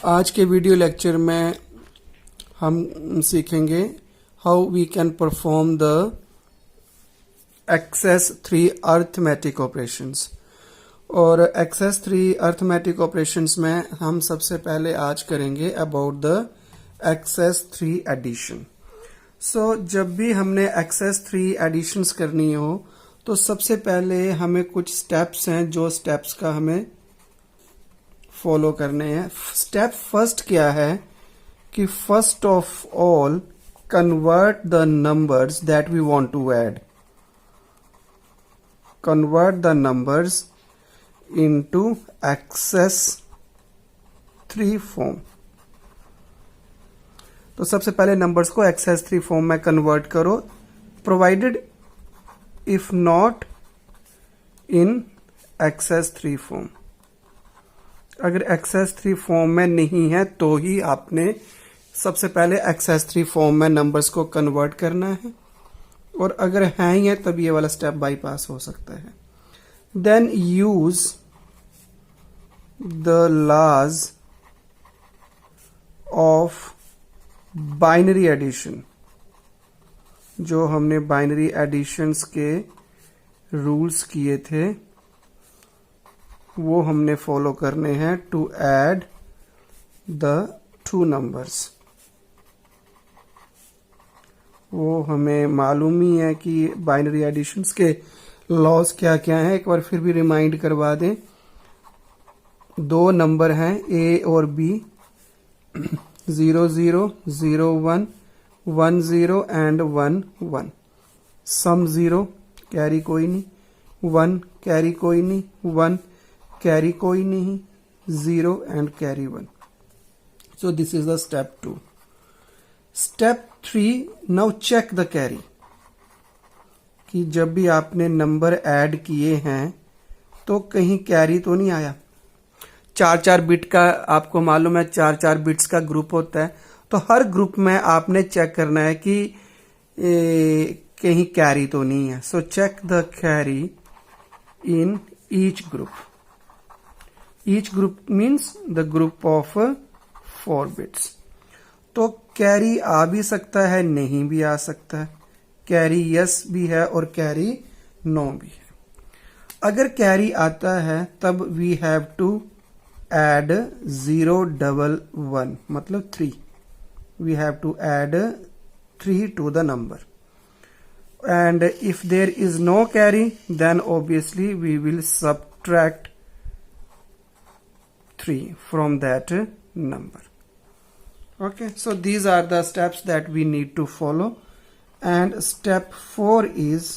आज के video lecture में हम सीखेंगे how we can perform the excess 3 arithmetic operations. और एक्सेस 3 अर्थमेटिक ऑपरेशंस में हम सबसे पहले आज करेंगे about the excess 3 addition. So जब भी हमने एक्सेस 3 एडिशंस करनी हो तो सबसे पहले हमें कुछ स्टेप्स हैं जो स्टेप्स का हमें फॉलो करने हैं। स्टेप फर्स्ट क्या है कि first of all convert the numbers that we want to add, convert the numbers into excess 3 form. तो सबसे पहले नंबर्स को एक्सेस 3 फॉर्म में कन्वर्ट करो, provided if not in excess 3 form. अगर एक्सेस 3 फॉर्म में नहीं है तो ही आपने सबसे पहले एक्सेस 3 फॉर्म में नंबर्स को कन्वर्ट करना है, और अगर है ही है तब ये वाला स्टेप बाईपास हो सकता है। Then use the laws of binary addition. जो हमने बाइनरी एडिशंस के रूल्स किए थे वो हमने फॉलो करने हैं टू ऐड द 2 नंबर्स। वो हमें मालूम ही है कि बाइनरी एडिशंस के लॉज क्या क्या हैं, एक बार फिर भी रिमाइंड करवा दें। 2 नंबर हैं ए और बी, 0 0 0 1 1 0 एंड 1 1। सम 0 कैरी कोई नहीं, 1 कैरी कोई नहीं, 1 कैरी कोई नहीं, 0 and carry 1। So this is the step 2. Step 3, now check the carry। कि जब भी आपने नंबर ऐड किए हैं तो कहीं कैरी तो नहीं आया। 4-4 बिट का आपको मालूम है, 4-4 बिट्स का ग्रुप होता है, तो हर ग्रुप में आपने चेक करना है कि कहीं कैरी तो नहीं है। So check the carry in each group. Each group means the group of 4 bits। तो कैरी आ भी सकता है, नहीं भी आ सकता है, कैरी यस भी है और कैरी नो भी है। अगर कैरी आता है तब वी हैव टू ऐड 0 1 1 मतलब 3। We have to add 3 to the number, and if there is no carry then obviously we will subtract 3 from that number। Okay, so these are the steps that we need to follow, and step 4 is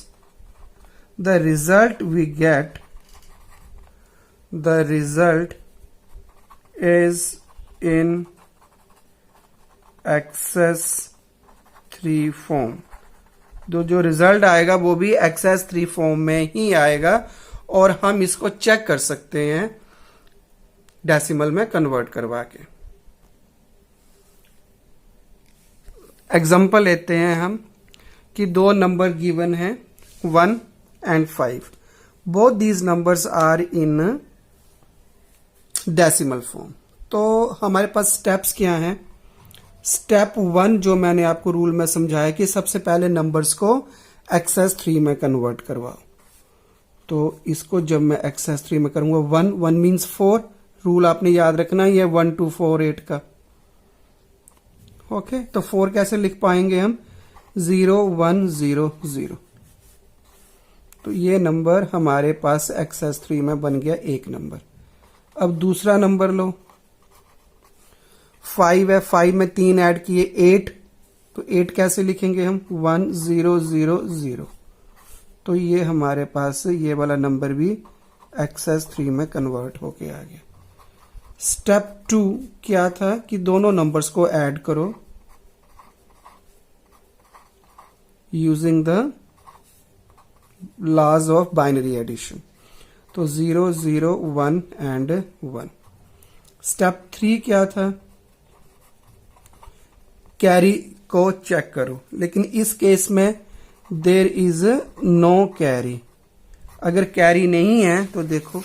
the result we get, the result is in access 3 form। जो result आएगा वो भी access 3 form में ही आएगा, और हम इसको check कर सकते हैं डेसिमल में कन्वर्ट करवा के। एग्जाम्पल लेते हैं हम कि 2 नंबर गिवन हैं 1 and 5। Both these numbers are in decimal form. तो हमारे पास स्टेप्स क्या हैं? स्टेप 1 जो मैंने आपको रूल में समझाया कि सबसे पहले नंबर्स को एक्सेस 3 में कन्वर्ट करवाओ। तो इसको जब मैं एक्सेस 3 में करूंगा, 1 मीन्स 4, रूल आपने याद रखना ही है 1 2 4 8 का। ओके, तो 4 कैसे लिख पाएंगे हम? 0 1 0 0। तो ये नंबर हमारे पास एक्सेस 3 में बन गया एक नंबर। अब दूसरा नंबर लो, 5 है, 5 में 3 ऐड किए 8, तो 8 कैसे लिखेंगे हम? 1 0 0 0। तो ये हमारे पास ये वाला नंबर भी एक्सेस 3 में कन्वर्ट होके आ गया। स्टेप 2 क्या था कि दोनों नंबर्स को ऐड करो using the laws of binary addition. तो 0 0 1 एंड 1। स्टेप 3 क्या था? कैरी को चेक करो, लेकिन इस केस में देयर इज नो कैरी। अगर कैरी नहीं है तो देखो,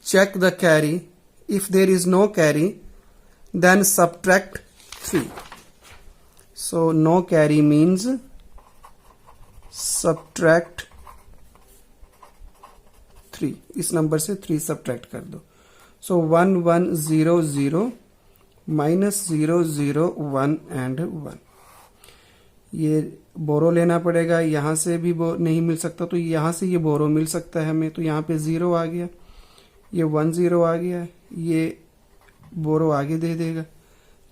check the carry. If there is no carry then subtract 3. So no carry means subtract 3. इस नंबर से 3 सब्ट्रैक्ट कर दो. So 1 1 0 0 minus 0 0 1 and 1. ये बोरो लेना पड़ेगा. यहां से भी नहीं मिल सकता तो यहां से ये बोरो मिल सकता है हमें. तो यहाँ पे 0 आ गया, ये 1 0 आ गया, ये बोरो आगे दे देगा.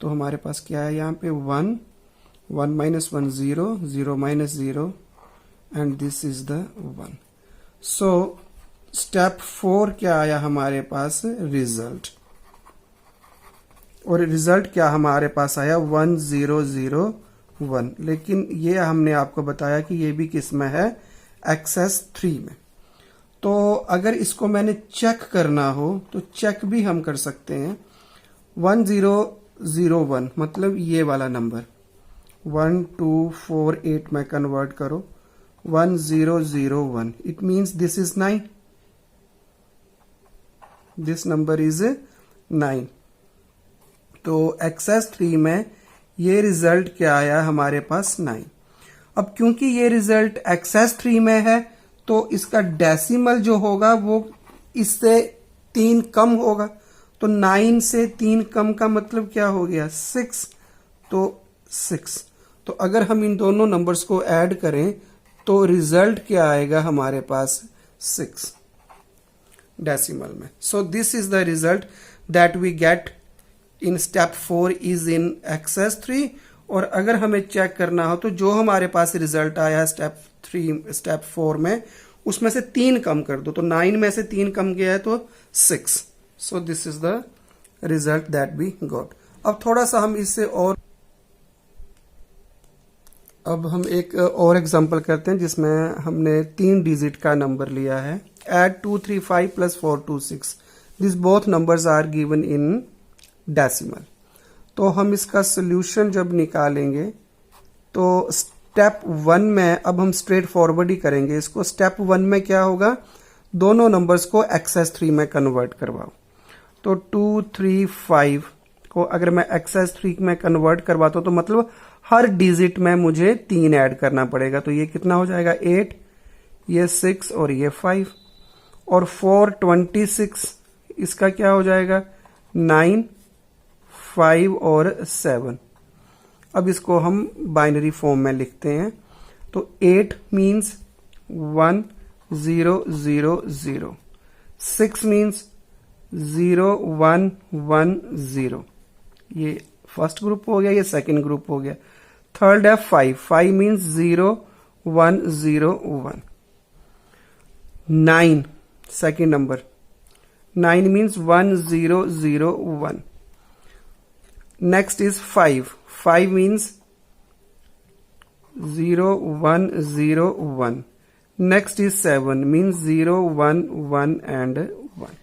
तो हमारे पास क्या है यहाँ पे 1 1 minus 1 0 0 minus 0 and this is the 1. So step 4 क्या आया हमारे पास? रिजल्ट. और रिजल्ट क्या हमारे पास आया? 1 0 0 1. लेकिन ये हमने आपको बताया कि ये भी किस में है? एक्सेस 3 में. तो अगर इसको मैंने चेक करना हो तो चेक भी हम कर सकते हैं. 1 0 0 1 मतलब ये वाला नंबर 1 2 4 8 में कन्वर्ट करो. 1 0 0 1 it means this is 9. This number is 9. तो एक्सेस 3 में ये रिजल्ट क्या आया हमारे पास? 9. अब क्योंकि ये रिजल्ट एक्सेस 3 में है तो इसका डेसिमल जो होगा वो इससे 3 कम होगा. तो 9 से 3 कम का मतलब क्या हो गया? 6. तो 6. तो अगर हम इन दोनों नंबर्स को ऐड करें तो रिजल्ट क्या आएगा हमारे पास? 6 डेसिमल में. So this is the result that we get in step 4 is in excess 3. और अगर हमें चेक करना हो तो जो हमारे पास रिजल्ट आया है स्टेप 4 में उसमें से 3 कम कर दो. तो 9 में से 3 कम गया है तो 6. So this is the result that we got. अब थोड़ा सा हम इससे और अब हम एक और एग्जांपल करते हैं जिसमें हमने 3 डिजिट का नंबर लिया है. Add 2 3 5 plus 4 2 6. This both numbers are given in decimal. तो हम इसका सोल्यूशन जब निकालेंगे तो स्टेप 1 में अब हम स्ट्रेट फॉरवर्ड ही करेंगे इसको. स्टेप 1 में क्या होगा? दोनों नंबर्स को एक्सेस 3 में कन्वर्ट करवाओ. तो 2 3 5 को अगर मैं एक्सेस 3 में कन्वर्ट करवाता हूं तो मतलब हर डिजिट में मुझे 3 ऐड करना पड़ेगा. तो ये कितना हो जाएगा? 8, ये 6 और ये 5. और 4 26 इसका क्या हो जाएगा? 9 5 और 7. अब इसको हम बाइनरी फॉर्म में लिखते हैं. तो 8 मीन्स 1 0 0 0. 6 मीन्स 0 1 1 0. ये फर्स्ट ग्रुप हो गया, ये सेकंड ग्रुप हो गया. थर्ड है 5. 5 means 0 1 0 1. 9 second number. 9 means 1 0 0 1. Next is 5. 5 means 0 1 0 1. Next is 7 means 0 1 1 and 1.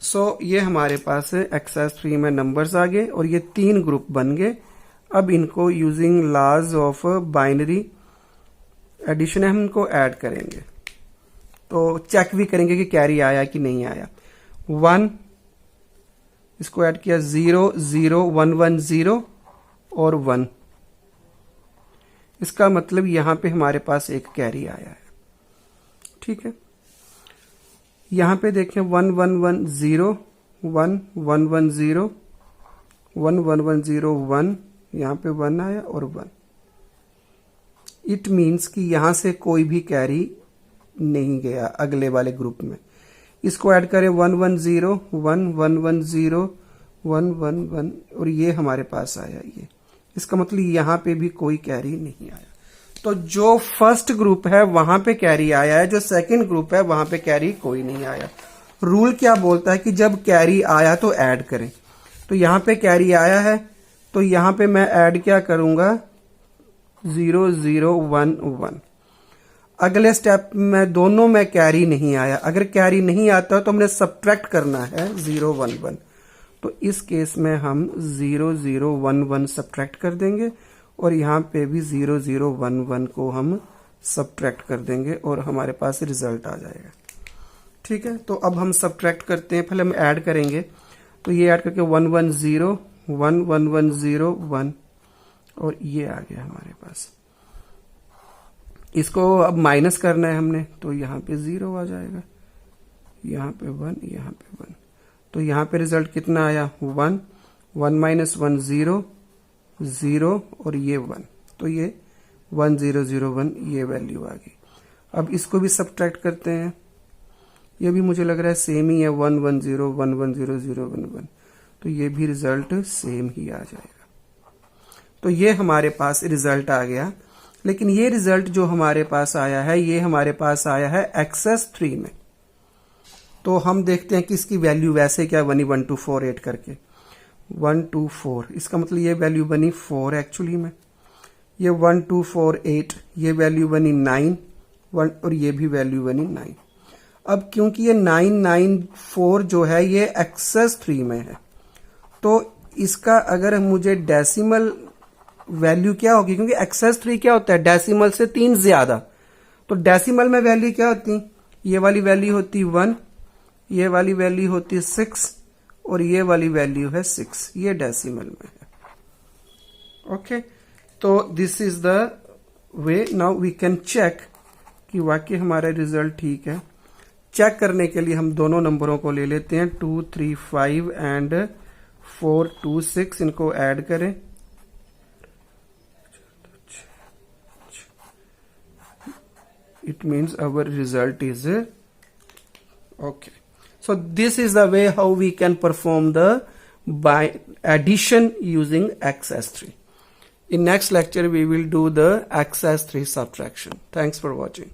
So ये हमारे पास एक्सेस 3 में नंबर्स आ गए और ये 3 ग्रुप बन गए. अब इनको using laws of binary addition हम इनको ऐड करेंगे. तो चेक भी करेंगे कि कैरी आया कि नहीं आया. 1 इसको ऐड किया, 0 0 1 1 0 और 1. इसका मतलब यहां पे हमारे पास एक कैरी आया है. ठीक है. यहां पे देखें 1 1 1 0 1 1 1 0 1 1 1 0 1. यहां पे 1 आया और 1. इट मीन्स कि यहां से कोई भी कैरी नहीं गया अगले वाले ग्रुप में. इसको ऐड करें 1 1 0 1 1 1 0 1 1 1 और ये हमारे पास आया. ये इसका मतलब यहां पे भी कोई कैरी नहीं आया. तो जो फर्स्ट ग्रुप है वहां पे कैरी आया है, जो सेकंड ग्रुप है वहां पे कैरी कोई नहीं आया. रूल क्या बोलता है कि जब कैरी आया तो ऐड करें. तो यहां पे कैरी आया है तो यहां पे मैं ऐड क्या करूंगा? 0 0 1 1. अगले स्टेप में दोनों में कैरी नहीं आया. अगर कैरी नहीं आता तो हमने सब्ट्रैक्ट करना है 0 1 1. तो इस केस में हम 0 0 1 1 सब्ट्रैक्ट कर देंगे और यहाँ पे भी 0 0 1 1 को हम सब्ट्रैक्ट कर देंगे और हमारे पास रिजल्ट आ जाएगा. ठीक है. तो अब हम सब्ट्रैक्ट करते हैं. पहले हम ऐड करेंगे. तो ये ऐड करके 1 1 0 1 1 1 0 1 और ये आ गया हमारे पास। इसको अब माइनस करना है हमने, तो यहाँ पे 0 आ जाएगा, यहाँ पे 1, यहाँ पे 1, तो यहाँ पे रिजल्ट कितना आया 1 1 माइनस 1 0 0 और ये 1, तो ये 1 0 0 1 ये वैल्यू आ गई। अब इसको भी सब्ट्रैक्ट करते हैं, ये भी मुझे लग रहा है सेम ही है 1 1 0 1 1 0 0 1 1, तो ये भी रिजल्ट सेम ही आ जाएगा। तो ये हमारे पास रिजल्ट आ गया, लेकिन ये रिजल्ट जो हमारे पास आया है ये हमारे पास आया है एक्सेस 3 में। तो हम देखते हैं कि इसकी वैल्यू वैसे क्या बनी 1 2 4 8 करके 1 2 4, इसका मतलब ये वैल्यू बनी 4 एक्चुअली में, ये 1 2 4 8 ये वैल्यू बनी 9 1 और ये भी वैल्यू बनी 9। अब क्योंकि ये 9 9 4 जो है ये एक्सेस 3 में है, तो इसका अगर मुझे डेसिमल वैल्यू क्या होगी, क्योंकि एक्सेस 3 क्या होता है डेसिमल से 3 ज्यादा, तो डेसिमल में वैल्यू क्या होती, ये वाली वैल्यू होती 1, ये वाली वैल्यू होती 6 और ये वाली वैल्यू है 6, ये डेसिमल में है। ओके, तो this is the way now we can check कि वाकई हमारा रिजल्ट ठीक है। चेक करने के लिए हम दोनों नंबरों को ले लेते हैं 2 3 5 एंड 4 2 6, इनको ऐड करें, it means our result is okay. So this is the way how we can perform the by addition using XS3. In next lecture we will do the XS3 subtraction. Thanks for watching.